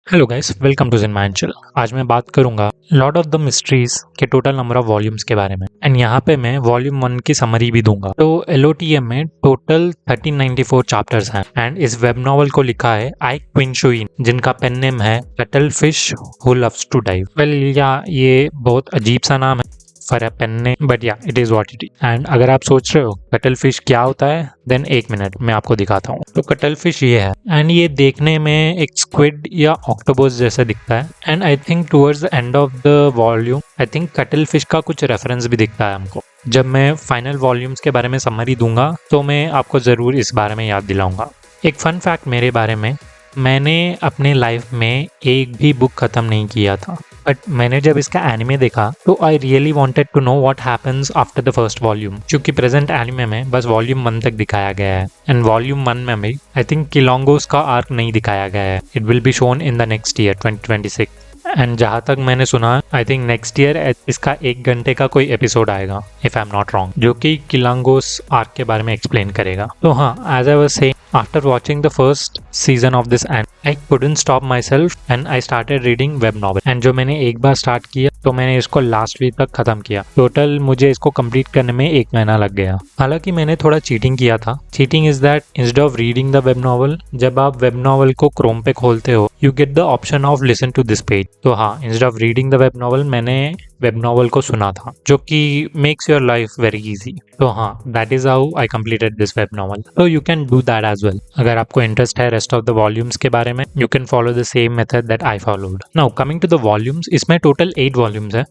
Hello guys, welcome to Jinmanchal. आज मैं बात करूंगा लॉर्ड ऑफ द मिस्ट्रीज के टोटल नंबर ऑफ वॉल्यूम्स के बारे में एंड यहाँ पे मैं वॉल्यूम 1 की समरी भी दूंगा। तो एलओटीएम में टोटल 1394 चैप्टर्स हैं एंड इस वेब नॉवल को लिखा है आइक क्विनशुइन, जिनका पेन नेम है cuttlefish who loves to dive. Well yeah ये बहुत अजीब सा नाम है for a pen name, but yeah it is what it is. And अगर आप सोच रहे हो कटल फिश क्या होता है, देन एक मिनट मैं आपको दिखाता हूँ। तो कटल फिश ये है एंड ये देखने में एक स्क्विड या ऑक्टोपस जैसा दिखता है and I think towards the end of the volume I think cuttle fish का कुछ रेफरेंस भी दिखता है हमको। जब मैं फाइनल वॉल्यूम्स के बारे में समरी दूंगा तो मैं आपको जरूर इस बारे में याद दिलाऊंगा। एक फन फैक्ट मेरे बारे में, मैंने अपने लाइफ में एक भी बुक खत्म नहीं किया था, बट मैंने जब इसका एनिमे देखा तो I really wanted to know what happens after the first volume, क्योंकि प्रेजेंट एनिमे में बस वॉल्यूम 1 तक दिखाया गया है एंड वॉल्यूम 1 में भी आई थिंक किलोंगोस का आर्क नहीं दिखाया गया है। It will be shown in the next year 2026 and जहाँ तक मैंने सुना आई थिंक नेक्स्ट ईयर इसका 1 घंटे का कोई एपिसोड आएगा if I am not wrong, जो कि किलोंगोस आर्क के बारे में एक्सप्लेन करेगा। तो हाँ, as I was saying, after watching the first season of this anime, I couldn't stop myself and I started reading web novel. And जो मैंने एक बार स्टार्ट किया तो मैंने इसको लास्ट वीक तक खत्म किया। टोटल मुझे इसको कंप्लीट करने में 1 महीना लग गया। हालांकि मैंने थोड़ा चीटिंग किया था। Cheating is that instead of reading the web novel, जब आप वेब नॉवल को क्रोम पे खोलते हो you get the option of listen to this page. तो हाँ, instead of reading the web novel मैंने वेब नॉवल को सुना था, जो कि makes your life very easy. तो हाँ, that is how I completed this web novel. तो you can do that as well. अगर आपको इंटरेस्ट है रेस्ट ऑफ द वॉल्यूम्स के बारे में, you can follow the same method that I followed. Now coming to the volumes, इसमें total 8 volumes है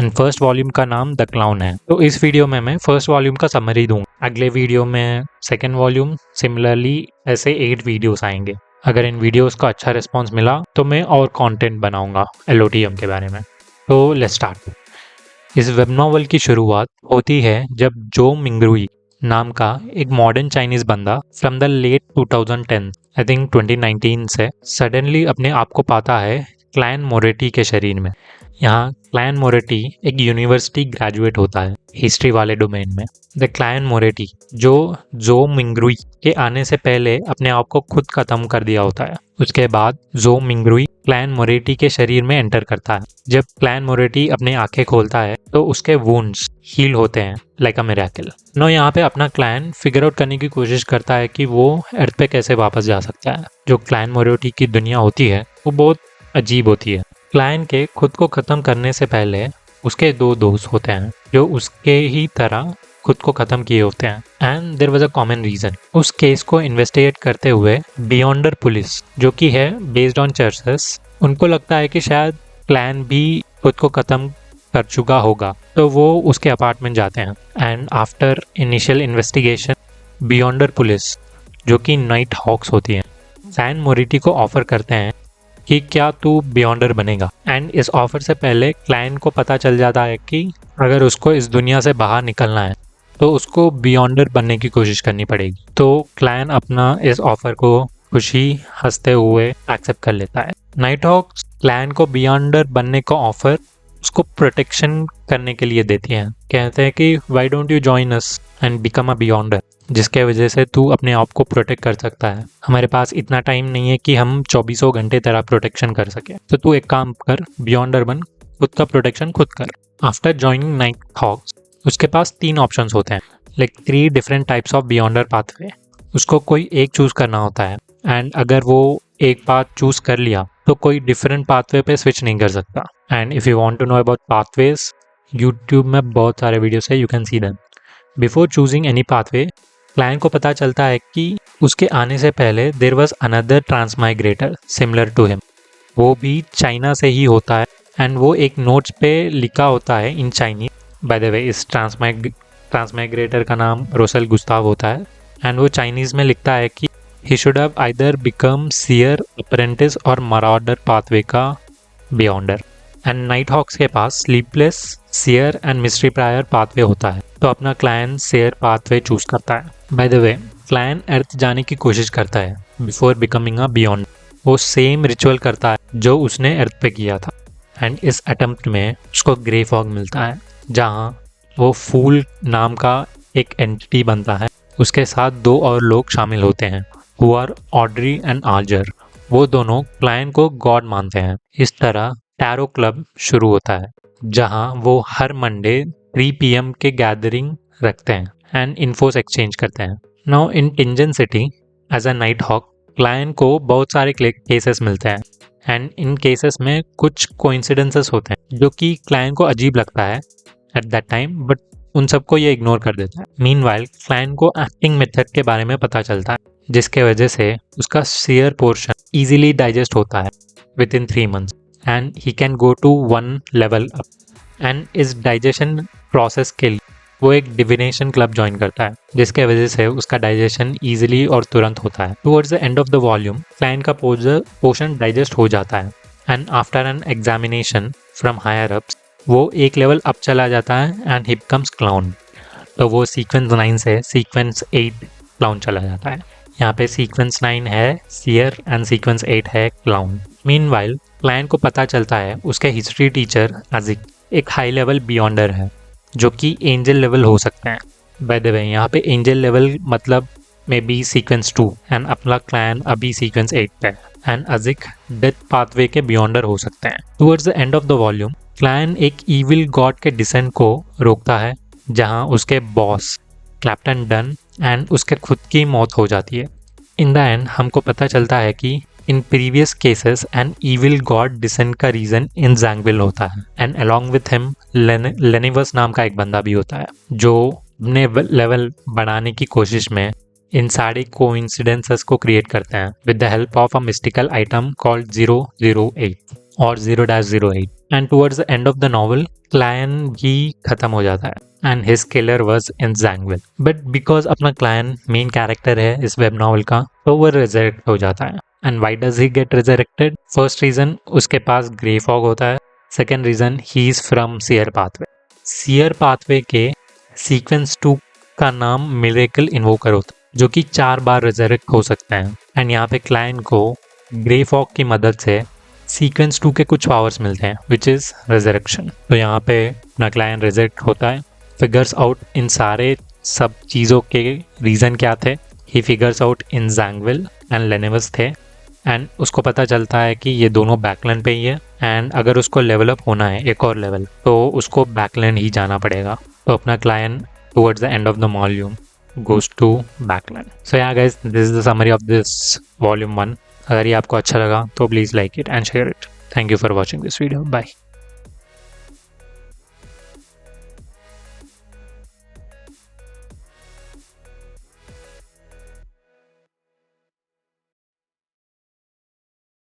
and first volume का नाम द क्लाउन है। तो इस वीडियो में मैं फर्स्ट वॉल्यूम का समरी दूंगा। अगले वीडियो में सेकेंड वॉल्यूम, सिमिलरली ऐसे 8 वीडियोस आएंगे। अगर इन वीडियोस का अच्छा रिस्पॉन्स मिला तो मैं और कंटेंट बनाऊंगा एलओटीएम के बारे में। तो लेट्स स्टार्ट। इस वेब नॉवल की शुरुआत होती है जब जो मिंगरुई नाम का एक मॉडर्न चाइनीज बंदा from the late 2010 I think 2019 से सडनली अपने आप को पाता है क्लैन मोरेटी के शरीर में। यहाँ क्लैन मोरेटी एक यूनिवर्सिटी ग्रेजुएट होता है हिस्ट्री वाले डोमेन में। द क्लैन मोरेटी जो मिंगरुई के आने से पहले अपने आप को खुद खत्म कर दिया होता है। उसके बाद जो मिंगरुई क्लैन मोरेटी के शरीर में एंटर करता है। जब क्लैन मोरेटी अपने आंखें खोलता है तो उसके वुंड्स हील होते हैं लाइक अ मिरेकल। नो यहाँ पे अपना क्लैन फिगर आउट करने की कोशिश करता है कि वो अर्थ पे कैसे वापस जा सकता है। जो क्लैन मोरेटी की दुनिया होती है वो बहुत अजीब होती है। क्लैन के खुद को खत्म करने से पहले उसके 2 दोस्त होते हैं जो उसके ही तरह खुद को खत्म किए होते हैं and there was a common reason. उस केस को इन्वेस्टिगेट करते हुए बियॉन्डर पुलिस, जो कि है बेस्ड ऑन चर्चेस, उनको लगता है कि शायद क्लैन भी खुद को खत्म कर चुका होगा। तो वो उसके अपार्टमेंट जाते हैं and after initial investigation बियॉन्डर police, जो कि नाइट हॉक्स होती है, क्लैन मोरेटी को ऑफर करते हैं कि क्या तू बियॉन्डर बनेगा। एंड इस ऑफर से पहले क्लैन को पता चल जाता है कि अगर उसको इस दुनिया से बाहर निकलना है तो उसको बियॉन्डर बनने की कोशिश करनी पड़ेगी। तो क्लैन अपना इस ऑफर को खुशी हंसते हुए एक्सेप्ट कर लेता है। नाइट हॉक्स क्लैन को बियॉन्डर बनने का ऑफर उसको प्रोटेक्शन करने के लिए देती हैं। कहते हैं कि why don't you join us and become a बियॉन्डर, जिसके वजह से तू अपने आप को प्रोटेक्ट कर सकता है। हमारे पास इतना टाइम नहीं है कि हम 24 घंटे तेरा प्रोटेक्शन कर सके, तो तू एक काम कर, बियॉन्डर बन, खुद का प्रोटेक्शन खुद कर। आफ्टर जॉइनिंग नाइट हॉक्स उसके पास 3 ऑप्शंस होते हैं, like 3 different types of बियॉन्डर pathway. उसको कोई एक चूज करना होता है एंड अगर वो एक पाथ चूज कर लिया तो कोई डिफरेंट पाथवे पे स्विच नहीं कर सकता। And if you want to know about pathways, YouTube में बहुत सारे वीडियोस है, you can see them. Before choosing any pathway, Klein को पता चलता है कि उसके आने से पहले there was another transmigrator similar to him. वो भी चाइना से ही होता है एंड वो एक नोट्स पे लिखा होता है in Chinese. By the way, इस ट्रांसमाइग्रेटर का नाम रोसेल गुस्ताव होता है एंड वो चाइनीज में लिखता है कि he should have either become seer, apprentice और मराडर पाथवे का बियॉन्डर। एंड नाइट हॉक्स के पास sleepless, seer and mystery pryer pathway होता है। तो अपना क्लैन सीयर पाथवे चूज करता है। बाय द वे, क्लैन अर्थ जाने की कोशिश करता है बिफोर बिकमिंग अ बियॉन्डर। वो सेम रिचुअल करता है जो उसने अर्थ पे किया था एंड इस अटेम्प्ट में उसको ग्रे फॉग मिलता है, जहाँ वो फूल नाम का एक एंटिटी बनता है। उसके साथ 2 और लोग शामिल होते हैं हु आर ऑड्री एंड आर्जर। वो दोनों क्लाइंट को गॉड मानते हैं। इस तरह टैरो क्लब शुरू होता है, जहां वो हर मंडे 3 PM के गैदरिंग रखते हैं एंड इन्फोस एक्सचेंज करते हैं। Now in Tingen city as a night hawk, client को बहुत सारे केसेस मिलते हैं एंड इन केसेस में कुछ कोइंसिडेंसेस होते हैं जो कि क्लाइंट को अजीब लगता है एट दैट टाइम, बट उन सबको ये इग्नोर कर देता है। मीनवाइल क्लाइंट को एक्टिंग मेथड के बारे में पता चलता है, जिसके वजह से उसका शेयर पोर्शन इजीली डाइजेस्ट होता है within 3 months and he can go to 1 level up. And इस डाइजेशन प्रोसेस के लिए वो एक डिविनेशन क्लब ज्वाइन करता है, जिसके वजह से उसका डाइजेशन इजीली और तुरंत होता है। Towards the end of the volume client का पोर्शन डाइजेस्ट हो जाता है and after an examination from higher ups वो एक लेवल अप चला जाता है एंड ही बिकम्स क्लाउन। तो वो सीक्वेंस 9 से सीक्वेंस 8 क्लाउन चला जाता है। यहाँ पे सीक्वेंस 9 है सीयर एंड सीक्वेंस 8 है क्लाउन। मीनवाइल क्लाइंट को पता चलता है उसके हिस्ट्री टीचर अजिक एक हाई लेवल बियॉन्डर है, जो कि एंजल लेवल हो सकते हैं। बाय द वे यहाँ पे एंजल लेवल मतलब मे बी सीक्वेंस 2 एंड अपना क्लाइंट अभी सीक्वेंस 8 पे एंड अजिक डेथ पाथवे के बियॉन्डर हो सकते हैं। Towards the end of the volume client एक इविल गॉड के डिसेंट को रोकता है, जहाँ उसके बॉस कैप्टन डन एंड उसके खुद की मौत हो जाती है। इन द एंड हमको पता चलता है कि in previous cases an evil god descent का रीजन इन जैंगविल होता है and along with him Lanevus नाम का एक बंदा भी होता है, जो अपने लेवल बढ़ाने की कोशिश में इन सारे कोइंसिडेंसेस को क्रिएट करते हैं with the help of a mystical item called 008 और 0-08। And towards the end of the novel client भी खत्म हो जाता है and his killer was in Jangwill, but because अपना क्लाइंट मेन कैरेक्टर है इस वेब नॉवल का, तो वो रिजरेक्ट हो जाता है। And why does he get resurrected? First reason उसके पास ग्रे फॉग होता है। Second reason he is from Seer pathway. Seer pathway के सीक्वेंस 2 का नाम मिरेकल इन्वोकर होता है, जो कि 4 बार रिजरेक्ट हो सकते हैं। एंड यहाँ पे क्लाइंट को ग्रे फॉग की मदद से सीक्वेंस 2 के कुछ पावर्स मिलते हैं विच इज़ रिजरेक्शन। तो यहाँ पे अपना क्लाइंट रिजेक्ट होता है, फिगर्स आउट इन सारे सब चीज़ों के रीज़न क्या थे। ही फिगर्स आउट इन जैंगविल एंड लेनिवस थे एंड उसको पता चलता है कि ये दोनों बैकलैंड पे ही है एंड अगर उसको लेवल अप होना है एक और लेवल, तो उसको बैकलैंड ही जाना पड़ेगा। तो अपना client towards the end of the volume goes to backland. So yeah guys, this is the summary of this volume 1. अगर ये आपको अच्छा लगा तो please like it and share it. Thank you for watching this video. Bye.